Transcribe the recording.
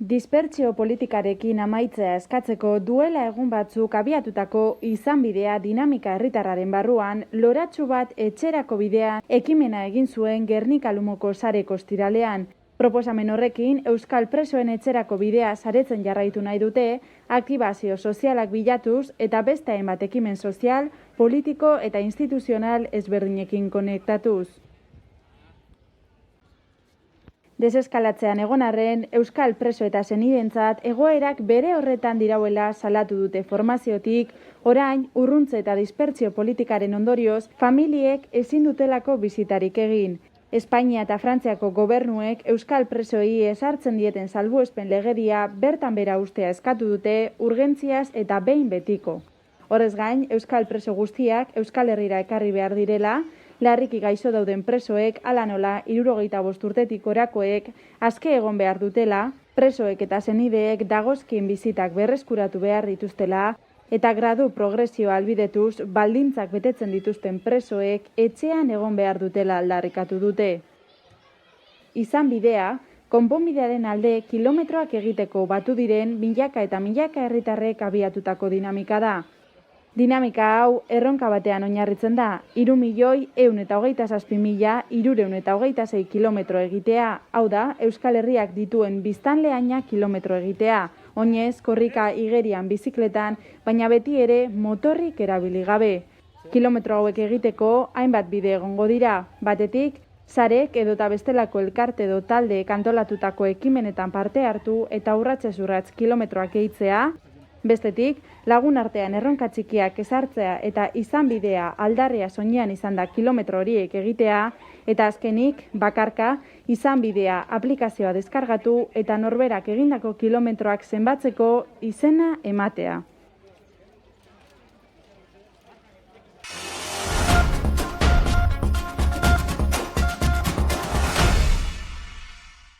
Dispertsio politikarekin amaitzea eskatzeko duela egun batzuk abiatutako izanbidea dinamika herritarraren barruan loratsu bat etxerako bidean ekimena egin zuen Gernika Lumoko sareko ostiralean. Proposamen horrekin euskal presoen etxerako bidea saretzen jarraitu nahi dute, aktibazio sozialak bilatuz eta beste hainbat ekimen sozial, politiko eta instituzional ezberdinekin konektatuz. Deseskalatzean egon arren, euskal preso eta senidentzat egoerak bere horretan dirauela salatu dute formaziotik, orain urruntze eta dispertsio politikaren ondorioz, familiek ezin dutelako bizitarik egin. Espainia eta Frantziako gobernuek euskal presoei ezartzen dieten salbuespen legedia bertan bera ustea eskatu dute urgentziaz eta behin betiko. Horrez gain, euskal preso guztiak Euskal Herrira ekarri behar direla, larriki gaixo dauden presoek, hala nola 65 urtetik gorakoek aske egon behar dutela, presoek eta senideek dagozkien bizitak berreskuratu behar dituztela, eta gradu progresioa albidetuz baldintzak betetzen dituzten presoek etxean egon behar dutela aldarrikatu dute. Izan bidea, konponbidearen alde kilometroak egiteko batu diren milaka eta milaka herritarrek abiatutako dinamika da. Dinamika hau erronka batean oinarritzen da, 3.127.326 kilometro egitea, hau da, Euskal Herriak dituen biztanleaina kilometro egitea, oinez, korrika igerian bizikletan, baina beti ere motorrik erabili gabe. Kilometro hauek egiteko hainbat bide egongo dira, batetik, sarek edota bestelako elkarte edo talde kantolatutako ekimenetan parte hartu eta urratsez urrats kilometroak gehitzea, bestetik, lagun artean erronka txikiak ezartzea eta izan bidea aldarria soinean izan da kilometro horiek egitea, eta azkenik, bakarka, izan bidea aplikazioa deskargatu eta norberak egindako kilometroak zenbatzeko izena ematea.